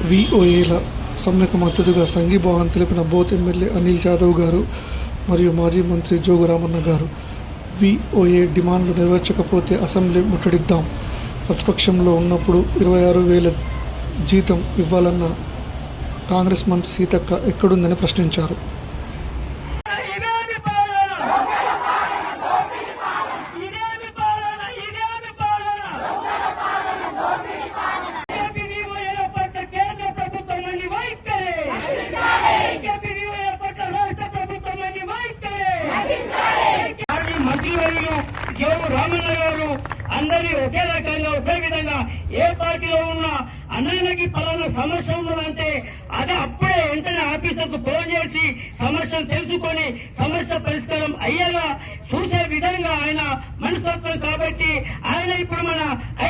విఓఏల సమ్మెకు మద్దతుగా సంఘీభావం తెలిపిన బోత్ ఎమ్మెల్యే అనిల్ జాదవ్ గారు మరియు మాజీ మంత్రి జోగు రామన్న గారు విఓఏ డిమాండ్లు నెరవేర్చకపోతే అసెంబ్లీ ముట్టడిద్దాం, ప్రతిపక్షంలో ఉన్నప్పుడు 26,000 జీతం ఇవ్వాలన్న కాంగ్రెస్ మంత్రి సీతక్క ఎక్కడుందని ప్రశ్నించారు. మంత్రివర్యులు జోగు రామన్న గారు అందరి ఒకే రకంగా ఒకే విధంగా ఏ పార్టీలో ఉన్నా అన్నయ్యకి పలానా సమస్య ఉన్నదంటే అది అప్పుడే వెంటనే ఆఫీసర్కు ఫోన్ చేసి సమస్యను తెలుసుకొని సమస్య పరిష్కారం అయ్యేలా చూసే విధంగా ఆయన మనస్తత్వం కాబట్టి ఆయన ఇప్పుడు మన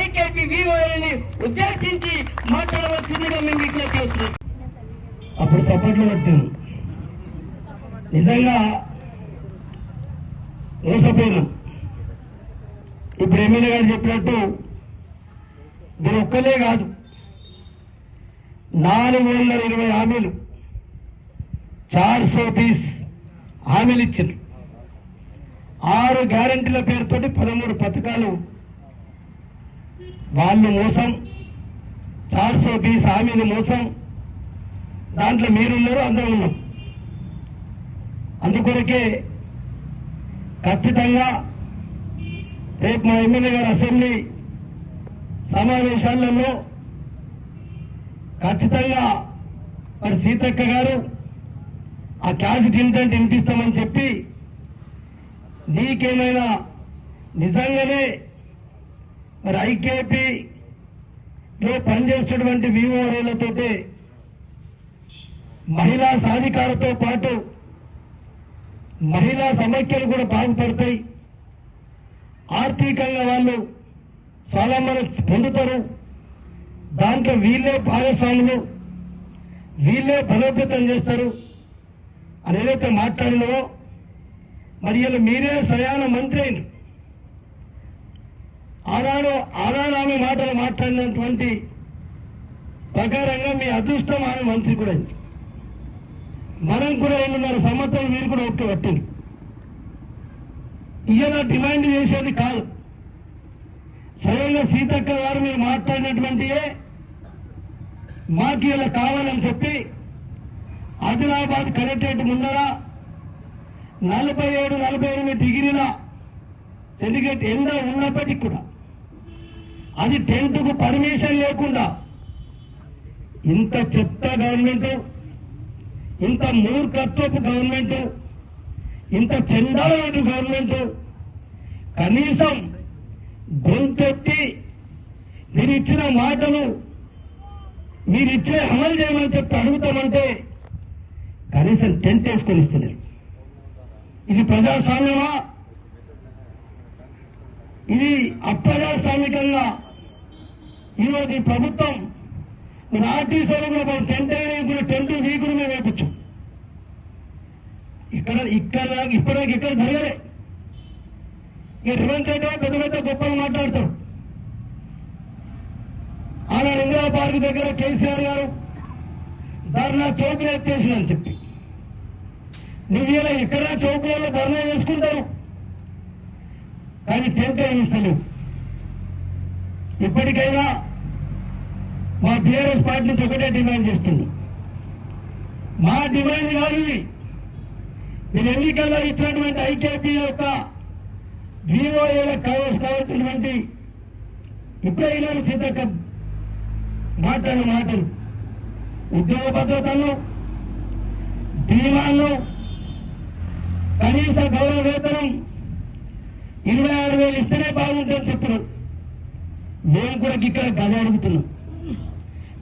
ఐకేపీ విఓఏని ఉద్దేశించి మాట్లాడవలసిందిగా మేము విజ్ఞప్తి చేస్తున్నాం. అప్పుడు సపోర్ట్లు పట్టింది నిజంగా మోసపోయినాం. ఇప్పుడు ఎమ్మెల్యే గారు చెప్పినట్టు మీరు ఒక్కలే కాదు 420 హామీలు 420 హామీలు ఇచ్చారు. 6 గ్యారంటీల పేరుతోటి 13 పథకాలు వాళ్ళు మోసం, 420 హామీలు మోసం. దాంట్లో మీరున్నారు, అందరూ ఉన్నాం. అందుకొరకే ఖచ్చితంగా రేపు మా ఎమ్మెల్యే గారు అసెంబ్లీ సమావేశాలలో ఖచ్చితంగా మరి సీతక్క గారు ఆ క్యాసెట్ ఇంటెంట్ వినిపిస్తామని చెప్పి నీకేమైనా నిజంగానే మరి ఐకేపీలో పనిచేసేటువంటి విఓఏలతోటే మహిళా సాధికారతో పాటు మహిళా సమైక్యలు కూడా బాగుపడతాయి, ఆర్థికంగా వాళ్ళు స్వావలంబన పొందుతారు, దాంట్లో వీళ్ళే భాగస్వాములు, వీళ్ళే బలోపేతం చేస్తారు అని ఏదైతే మాట్లాడినో మరి ఇలా మీరే స్వయాన మంత్రి అయిన ఆనాడు ఆమె మాటలు మాట్లాడినటువంటి ప్రకారంగా మీ అదృష్టం ఆమె మంత్రి కూడా అయింది. మనం కూడా 2.5 సంవత్సరాలు మీరు కూడా ఒక్క పట్టింది. ఇలా డిమాండ్ చేసేది కాదు, స్వయంగా సీతక్క గారు మీరు మాట్లాడినటువంటియే మాకు ఇలా కావాలని చెప్పి ఆదిలాబాద్ కలెక్టరేట్ ముందర 47-48 డిగ్రీల సెంటిగ్రేడ్ ఎండ ఉన్నప్పటికీ కూడా అది టెంట్కు పర్మిషన్ లేకుండా ఇంత చెత్త గవర్నమెంట్, ఇంత మూర్ఖత్వపు గవర్నమెంట్, ఇంత చండాలమైన గవర్నమెంట్ కనీసం గొంతెత్తి మీరు ఇచ్చిన మాటలు మీరు ఇచ్చిన అమలు చేయమని చెప్పి అడుగుతామంటే కనీసం టెంట్ వేసుకొని ఇస్తున్నారు. ఇది ప్రజాస్వామ్యమా? ఇది అప్రజాస్వామికంగా ఈరోజు ఈ ప్రభుత్వం మన ఆర్టీసీలో కూడా మనం టెంట్ కూడా టెంట్ వీకుడు మేము వేపించాం. ఇప్పటిదాకా ఇక్కడ జరగలే. ఇక రేవంత్ రెడ్డి పెద్ద పెద్ద గొప్పలు మాట్లాడతారు. ఆనాడు ఇందిరా పార్క్ దగ్గర కేసీఆర్ గారు ధర్నా చౌకులు ఎత్తేసిందని చెప్పి నువ్వు ఇలా ఎక్కడైనా చౌకులలో ధర్నా చేసుకుంటారు కానీ టెంట్ వేయిస్తలేవు. ఇప్పటికైనా మా టీఆర్ఎస్ పార్టీ నుంచి ఒకటే డిమాండ్ చేస్తుంది. మా డిమాండ్ కాదు, మీరు ఎన్నికల్లో ఇచ్చినటువంటి ఐకేపీ యొక్క విఓఏలకు కావాల్సినటువంటి ఇప్పుడైనా సీతక్క మాట్లాడిన మాటలు ఉద్యోగ భద్రతను, బీమాను, కనీస గౌరవ వేతనం 26,000 ఇస్తేనే బాగుంటుందని చెప్పినాం. మేము కూడా ఇక్కడ గద అడుగుతున్నాం.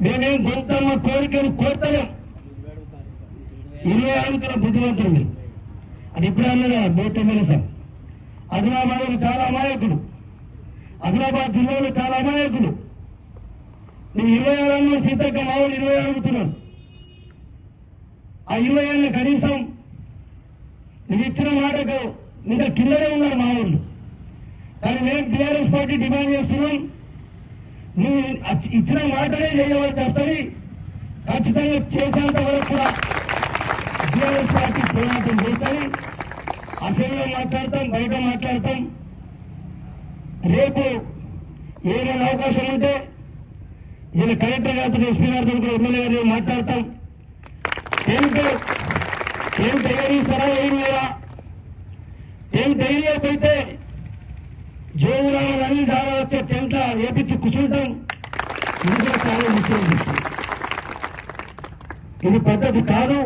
మేమేం గొంతమ్మ కోరికలు కోరతలేం, 20 అడుగుతున్న బుద్ధిమంతులు మీరు. అది ఇప్పుడే అన్నదా బోట్ ఎమ్మెల్యే సార్. ఆదిలాబాద్ చాలా అమాయకులు, ఆదిలాబాద్ జిల్లాలో చాలా అమాయకులు. నువ్వు 26 సీతక్క మామూలు 20 అడుగుతున్నాను. ఆ 20 కనీసం నువ్వు ఇచ్చిన మాటకు ఇంకా కిందనే ఉన్నారు మా వాళ్ళు. కానీ మేము టీఆర్ఎస్ పార్టీ డిమాండ్ చేస్తున్నాం, నువ్వు ఇచ్చిన మాటనే చేయవలసి వస్తుంది. ఖచ్చితంగా చేసేంత వరకు కూడా టీఆర్ఎస్ పార్టీ పోరాటం చేస్తాయి. అసెంబ్లీలో మాట్లాడతాం, బయట మాట్లాడతాం. రేపు ఏమైనా అవకాశం ఉంటే వీళ్ళు కలెక్టర్ గారితో, ఎస్పీ గారితో కూడా, ఎమ్మెల్యే గారితో మాట్లాడతాం. టెంట్ వేయిస్తారా వేయలేరా? టెంట్ వేయలేకపోతే జోగురామన్ అనిల్ ద్వారా వచ్చే టెంట్ వేపించి కూర్చుంటాం. ఇది కూడా చాలా విషయం. ఇది పద్ధతి కాదు.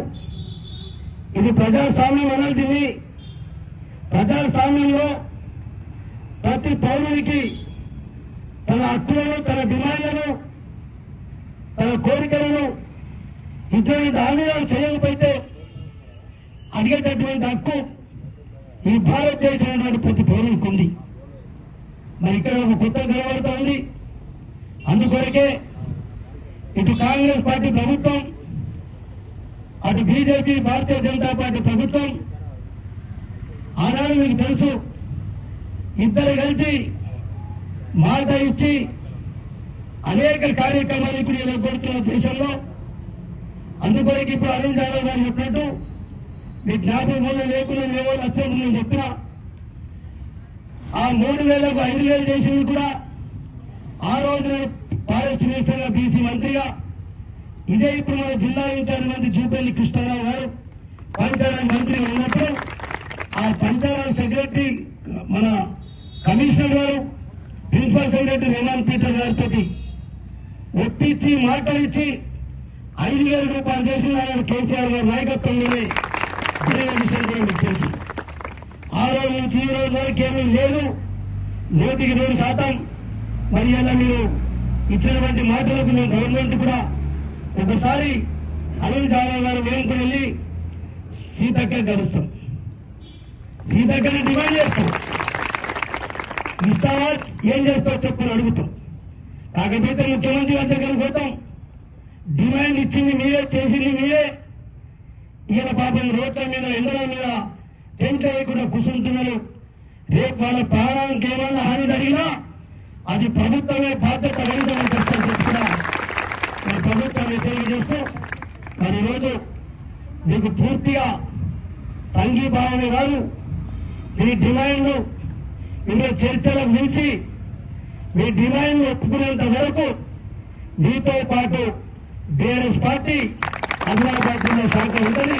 ఇది ప్రజాస్వామ్యం అనాల్సింది. ప్రజాస్వామ్యంలో ప్రతి పౌరుడికి తన హక్కులను, తన డిమాండ్లను, తన కోరికలను ఇటువంటి హామీలను చేయకపోతే అడిగేటటువంటి హక్కు ఈ భారతదేశంలో ప్రతి పౌరునికి ఉంది. మరి ఇక్కడ ఒక కొత్త కనబడుతూ ఉంది. అందుకొరకే ఇటు కాంగ్రెస్ పార్టీ ప్రభుత్వం, అటు బీజేపీ, భారతీయ జనతా పార్టీ ప్రభుత్వం ఆనాడు మీకు తెలుసు, ఇద్దరు కలిసి మాట ఇచ్చి అనేక కార్యక్రమాలు ఇప్పుడు ఇలా కొడుతున్న దేశంలో. అందుకొరకు ఇప్పుడు అనిల్ జాదవ్ గారు చెప్పినట్టు మీ జ్ఞాపకం లేకుండా మేము అసెంబ్లీ నేను చెప్పిన ఆ 3,000కు 5,000 చేసింది కూడా ఆ రోజు ఫారెస్ట్ మినిస్టర్గా, బీసీ మంత్రిగా, ఇదే ఇప్పుడు మన జిల్లా ఇన్ఛార్జ్ మంత్రి జూపల్లి కృష్ణారావు గారు పంచాయతీ మంత్రి ఉన్నప్పుడు ఆ పంచాయతీ సెక్రటరీ మన కమిషనర్ గారు, ప్రిన్సిపల్ సెక్రటరీ రెమాన్ పీటర్ గారితో ఒప్పించి మాట్లాడించి 5,000 రూపాయలు చేసిన ఆయన కేసీఆర్ గారి నాయకత్వంలోనే అనే విషయం కూడా మీకు తెలుసు. ఆ రోజు నుంచి ఈ రోజు వరకు ఏమీ లేదు. 100% మరి అలా మీరు ఇచ్చినటువంటి మాటలకు మేము గవర్నమెంట్ కూడా ఒకసారి అనిల్ జాదవ్ గారు మేము కూడా వెళ్ళి సీతక్క కలుస్తాం, సీతక్కని డిమాండ్ చేస్తాం. ఇస్తావా, ఏం చేస్తావో చెప్పని అడుగుతాం. కాకపోతే ముఖ్యమంత్రి గారి దగ్గరకు పోతాం. డిమాండ్ ఇచ్చింది మీరే, చేసింది మీరే. ఈయన పాపం రోడ్ల మీద, ఎండల మీద టెంట్ వేయకుండా కూర్చుంటున్నారు. రేపు వాళ్ళ ప్రాణానికి ఏమైనా హాని జరిగినా అది ప్రభుత్వమే బాధ్యత వహించమని చెప్తున్నా మరి ప్రభుత్వాన్ని తెలియజేస్తూ మరి ఈరోజు మీకు పూర్తిగా సంఘీభావమే కాదు, మీ డిమాండ్లు మీరు చర్చలకు మించి మీ డిమాండ్లు ఒప్పుకునేంత వరకు మీతో పాటు బీఆర్ఎస్ పార్టీ అధికార పార్టీలో శాఖ ఉంటుంది.